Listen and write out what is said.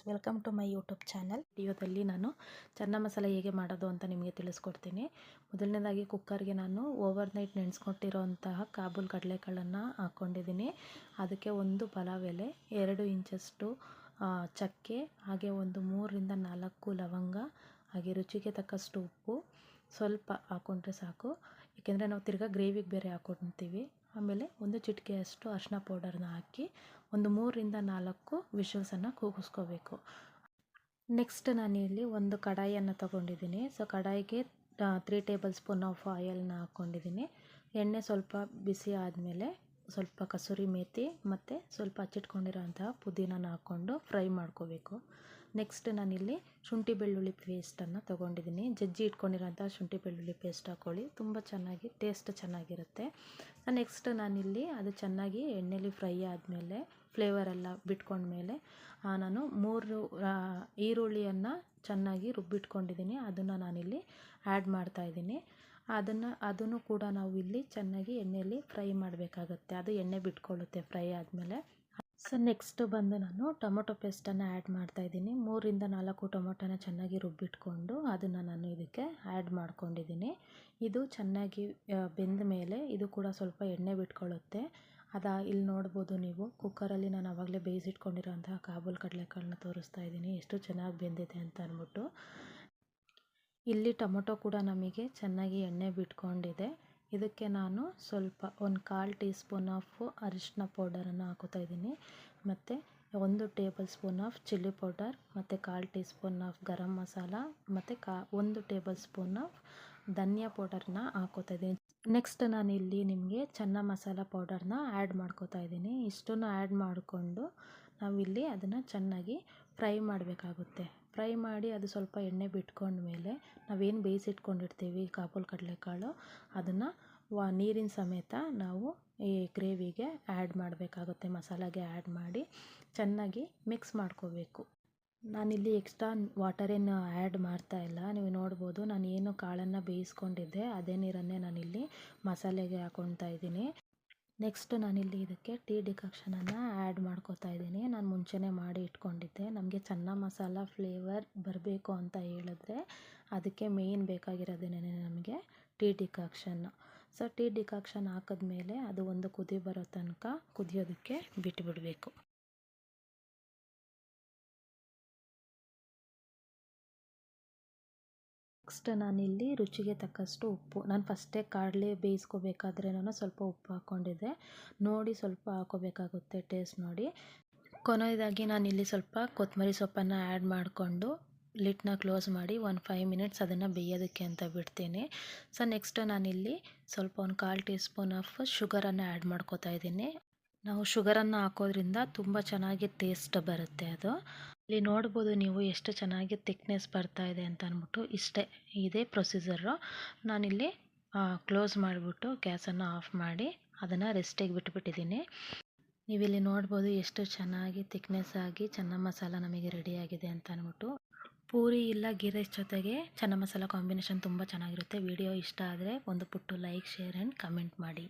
Welcome to my YouTube channel. ವಿಡಿಯೋದಲ್ಲಿ ನಾನು ಚೆನ್ನ ಮಸಾಲ ಹೇಗೆ ಮಾಡೋದು ಅಂತ ನಿಮಗೆ ತಿಳಿಸ್ಕೊಡ್ತೀನಿ. ಮೊದಲನೇದಾಗಿ ಕುಕ್ಕರ್ಗೆ ನಾನು ಓವರ್ ನೈಟ್ ನೆನೆಸ್ಕೊಟ್ಟಿರೋಂತಹ ಕಾಬೂಲ್ ಕಡಲೆಕಾಳನ್ನು ಹಾಕ್ಕೊಂಡಿದ್ದೀನಿ. ಅದಕ್ಕೆ ಒಂದು ಪಲಾವ್ ಎಲೆ, 2 ಇಂಚಷ್ಟು ಚಕ್ಕೆ, ಹಾಗೆ ಒಂದು 3ರಿಂದ 4 ಲವಂಗ, ಹಾಗೆ ರುಚಿಗೆ ತಕ್ಕಷ್ಟು ಉಪ್ಪು ಸ್ವಲ್ಪ ಹಾಕ್ಕೊಂಡ್ರೆ ಸಾಕು. ಏಕೆಂದರೆ ನಾವು ತಿರ್ಗಾ ಗ್ರೇವಿಗೆ ಬೇರೆ ಹಾಕ್ಕೊಳ್ತೀವಿ. ಆಮೇಲೆ ಒಂದು ಚಿಟಿಕೆಯಷ್ಟು ಅರಿಶಿನ ಪೌಡರ್ನ ಹಾಕಿ ಒಂದು 3ರಿಂದ 4 ವಿಷಲ್ಸನ್ನು ಕೂಗಿಸ್ಕೋಬೇಕು. ನೆಕ್ಸ್ಟ್ ನಾನಿಲ್ಲಿ ಒಂದು ಕಡಾಯಿಯನ್ನು ತೊಗೊಂಡಿದ್ದೀನಿ. ಸೊ ಕಡಾಯಿಗೆ 3 ಟೇಬಲ್ ಸ್ಪೂನ್ ಆಫ್ ಆಯಿಲ್ನ ಹಾಕ್ಕೊಂಡಿದ್ದೀನಿ. ಎಣ್ಣೆ ಸ್ವಲ್ಪ ಬಿಸಿ ಆದಮೇಲೆ ಸ್ವಲ್ಪ ಕಸೂರಿ ಮೇಥಿ ಮತ್ತು ಸ್ವಲ್ಪ ಹಚ್ಚಿಟ್ಕೊಂಡಿರೋಂತಹ ಪುದೀನನ ಹಾಕ್ಕೊಂಡು ಫ್ರೈ ಮಾಡ್ಕೋಬೇಕು. ನೆಕ್ಸ್ಟ್ ನಾನಿಲ್ಲಿ ಶುಂಠಿ ಬೆಳ್ಳುಳ್ಳಿ ಪೇಸ್ಟನ್ನು ತೊಗೊಂಡಿದ್ದೀನಿ. ಜಜ್ಜಿ ಇಟ್ಕೊಂಡಿರೋಂಥ ಶುಂಠಿ ಬೆಳ್ಳುಳ್ಳಿ ಪೇಸ್ಟ್ ಹಾಕ್ಕೊಳ್ಳಿ, ತುಂಬ ಚೆನ್ನಾಗಿ ಟೇಸ್ಟ್ ಚೆನ್ನಾಗಿರುತ್ತೆ. ನೆಕ್ಸ್ಟ್ ನಾನಿಲ್ಲಿ ಅದು ಚೆನ್ನಾಗಿ ಎಣ್ಣೆಲಿ ಫ್ರೈ ಆದಮೇಲೆ ಫ್ಲೇವರೆಲ್ಲ ಬಿಟ್ಕೊಂಡ್ಮೇಲೆ ನಾನು 3 ಈರುಳ್ಳಿಯನ್ನು ಚೆನ್ನಾಗಿ ರುಬ್ಬಿಟ್ಕೊಂಡಿದ್ದೀನಿ. ಅದನ್ನು ನಾನಿಲ್ಲಿ ಆ್ಯಡ್ ಮಾಡ್ತಾಯಿದ್ದೀನಿ. ಅದನ್ನು ಕೂಡ ನಾವು ಇಲ್ಲಿ ಚೆನ್ನಾಗಿ ಎಣ್ಣೆಯಲ್ಲಿ ಫ್ರೈ ಮಾಡಬೇಕಾಗತ್ತೆ. ಅದು ಎಣ್ಣೆ ಬಿಟ್ಕೊಳ್ಳುತ್ತೆ ಫ್ರೈ ಆದಮೇಲೆ. ಸೊ ನೆಕ್ಸ್ಟ್ ಬಂದು ನಾನು ಟೊಮೊಟೊ ಪೇಸ್ಟನ್ನು ಆ್ಯಡ್ ಮಾಡ್ತಾಯಿದ್ದೀನಿ. 3ರಿಂದ 4 ಟೊಮೊಟೊನ ಚೆನ್ನಾಗಿ ರುಬ್ಬಿಟ್ಕೊಂಡು ಅದನ್ನು ನಾನು ಇದಕ್ಕೆ ಆ್ಯಡ್ ಮಾಡ್ಕೊಂಡಿದ್ದೀನಿ. ಇದು ಚೆನ್ನಾಗಿ ಬೆಂದ ಮೇಲೆ ಇದು ಕೂಡ ಸ್ವಲ್ಪ ಎಣ್ಣೆ ಬಿಟ್ಕೊಳ್ಳುತ್ತೆ. ಇಲ್ಲಿ ನೋಡ್ಬೋದು ನೀವು ಕುಕ್ಕರಲ್ಲಿ ನಾನು ಆವಾಗಲೇ ಬೇಯಿಸಿಟ್ಕೊಂಡಿರೋಂತಹ ಕಾಬೂಲ್ ಕಡಲೆಕಾಳನ್ನ ತೋರಿಸ್ತಾ ಇದ್ದೀನಿ, ಎಷ್ಟು ಚೆನ್ನಾಗಿ ಬೆಂದಿದೆ ಅಂತ ಅಂದ್ಬಿಟ್ಟು. ಇಲ್ಲಿ ಟೊಮೊಟೊ ಕೂಡ ನಮಗೆ ಚೆನ್ನಾಗಿ ಎಣ್ಣೆ ಬಿಟ್ಕೊಂಡಿದೆ. ಇದಕ್ಕೆ ನಾನು ಸ್ವಲ್ಪ 1/4 ಟೀ ಸ್ಪೂನ್ ಆಫ್ ಅರಿಶಿನ ಪೌಡರನ್ನು ಹಾಕೋತಾ ಇದ್ದೀನಿ, ಮತ್ತು 1 table spoon of chilli powder, ಮತ್ತು 1/4 tea spoon of garam masala, ಮತ್ತು 1 ಟೇಬಲ್ ಸ್ಪೂನ್ ಆಫ್ ಧನಿಯಾ ಪೌಡರ್ನ ಹಾಕೋತಾ ಇದ್ದೀನಿ. ನೆಕ್ಸ್ಟ್ ನಾನಿಲ್ಲಿ ನಿಮಗೆ ಚೆನ್ನ ಮಸಾಲ ಪೌಡರ್ನ ಆ್ಯಡ್ ಮಾಡ್ಕೋತಾ ಇದ್ದೀನಿ. ಇಷ್ಟನ್ನು ಆ್ಯಡ್ ಮಾಡಿಕೊಂಡು ನಾವಿಲ್ಲಿ ಅದನ್ನು ಚೆನ್ನಾಗಿ ಫ್ರೈ ಮಾಡಬೇಕಾಗುತ್ತೆ. ಫ್ರೈ ಮಾಡಿ ಅದು ಸ್ವಲ್ಪ ಎಣ್ಣೆ ಬಿಟ್ಕೊಂಡ್ಮೇಲೆ ನಾವೇನು ಬೇಯಿಸಿಟ್ಕೊಂಡಿರ್ತೀವಿ ಕಾಬೂಲ್ ಕಡಲೆಕಾಳು, ಅದನ್ನು ನೀರಿನ ಸಮೇತ ನಾವು ಈ ಗ್ರೇವಿಗೆ ಆ್ಯಡ್ ಮಾಡಬೇಕಾಗುತ್ತೆ. ಮಸಾಲಾಗೆ ಆ್ಯಡ್ ಮಾಡಿ ಚೆನ್ನಾಗಿ ಮಿಕ್ಸ್ ಮಾಡ್ಕೋಬೇಕು. ನಾನಿಲ್ಲಿ ಎಕ್ಸ್ಟ್ರಾ ವಾಟರೇನು ಆ್ಯಡ್ ಮಾಡ್ತಾ ಇಲ್ಲ. ನೀವು ನೋಡ್ಬೋದು ನಾನು ಏನು ಕಾಳನ್ನು ಬೇಯಿಸ್ಕೊಂಡಿದ್ದೆ ಅದೇ ನೀರನ್ನೇ ನಾನಿಲ್ಲಿ ಮಸಾಲೆಗೆ ಹಾಕ್ಕೊಳ್ತಾ ಇದ್ದೀನಿ. ನೆಕ್ಸ್ಟ್ ನಾನಿಲ್ಲಿ ಇದಕ್ಕೆ ಟೀ ಡಿಕಾಕ್ಷನನ್ನು ಆ್ಯಡ್ ಮಾಡ್ಕೋತಾ ಇದ್ದೀನಿ. ನಾನು ಮುಂಚೆನೇ ಮಾಡಿ ಇಟ್ಕೊಂಡಿದ್ದೆ. ನಮಗೆ ಚೆನ್ನ ಮಸಾಲ ಫ್ಲೇವರ್ ಬರಬೇಕು ಅಂತ ಹೇಳಿದ್ರೆ ಅದಕ್ಕೆ ಮೇಯ್ನ್ ಬೇಕಾಗಿರೋದೇನೆ ನಮಗೆ tea decoction. So tea decoction ಹಾಕಿದ್ಮೇಲೆ ಅದು ಒಂದು ಕುದಿ ಬರೋ ತನಕ ಕುದಿಯೋದಕ್ಕೆ ಬಿಟ್ಟುಬಿಡಬೇಕು. ನೆಕ್ಸ್ಟ್ ನಾನಿಲ್ಲಿ ರುಚಿಗೆ ತಕ್ಕಷ್ಟು ಉಪ್ಪು, ನಾನು ಫಸ್ಟೇ ಕಡಲೆ ಬೇಯಿಸ್ಕೋಬೇಕಾದ್ರೆ ನಾನು ಸ್ವಲ್ಪ ಉಪ್ಪು ಹಾಕ್ಕೊಂಡಿದ್ದೆ, ನೋಡಿ ಸ್ವಲ್ಪ ಹಾಕೋಬೇಕಾಗುತ್ತೆ ಟೇಸ್ಟ್ ನೋಡಿ. ಕೊನೆಯದಾಗಿ ನಾನಿಲ್ಲಿ ಸ್ವಲ್ಪ ಕೊತ್ತಂಬರಿ ಸೊಪ್ಪನ್ನು ಆ್ಯಡ್ ಮಾಡಿಕೊಂಡು ಲಿಡ್ನ ಕ್ಲೋಸ್ ಮಾಡಿ 5 ಮಿನಿಟ್ಸ್ ಅದನ್ನು ಬೇಯೋದಕ್ಕೆ ಅಂತ ಬಿಡ್ತೀನಿ. ಸೊ ನೆಕ್ಸ್ಟ್ ನಾನಿಲ್ಲಿ ಸ್ವಲ್ಪ 1/4 ಟೀ ಸ್ಪೂನ್ ಆಫ್ ಶುಗರನ್ನು ಆ್ಯಡ್ ಮಾಡ್ಕೋತಾ ಇದ್ದೀನಿ. ನಾವು ಶುಗರನ್ನು ಹಾಕೋದ್ರಿಂದ ತುಂಬ ಚೆನ್ನಾಗಿ ಟೇಸ್ಟ್ ಬರುತ್ತೆ ಅದು. ಇಲ್ಲಿ ನೋಡ್ಬೋದು ನೀವು ಎಷ್ಟು ಚೆನ್ನಾಗಿ ಥಿಕ್ನೆಸ್ ಬರ್ತಾ ಇದೆ ಅಂತ ಅಂದ್ಬಿಟ್ಟು. ಇದೇ ಪ್ರೊಸೀಜರು. ನಾನಿಲ್ಲಿ ಕ್ಲೋಸ್ ಮಾಡಿಬಿಟ್ಟು ಗ್ಯಾಸನ್ನು ಆಫ್ ಮಾಡಿ ಅದನ್ನು ರೆಸ್ಟಿಗೆ ಬಿಟ್ಬಿಟ್ಟಿದ್ದೀನಿ. ನೀವಿಲ್ಲಿ ನೋಡ್ಬೋದು ಎಷ್ಟು ಚೆನ್ನಾಗಿ ಥಿಕ್ನೆಸ್ ಆಗಿ ಚೆನ್ನ ಮಸಾಲ ನಮಗೆ ರೆಡಿಯಾಗಿದೆ ಅಂತ ಅಂದ್ಬಿಟ್ಟು. ಪೂರಿ ಇಲ್ಲ ಗೀ ರೈಸ್ ಜೊತೆಗೆ ಚೆನ್ನ ಮಸಾಲ ಕಾಂಬಿನೇಷನ್ ತುಂಬ ಚೆನ್ನಾಗಿರುತ್ತೆ. ವಿಡಿಯೋ ಇಷ್ಟ ಆದರೆ ಒಂದು ಪುಟ್ಟು ಲೈಕ್, ಶೇರ್ ಆ್ಯಂಡ್ ಕಮೆಂಟ್ ಮಾಡಿ.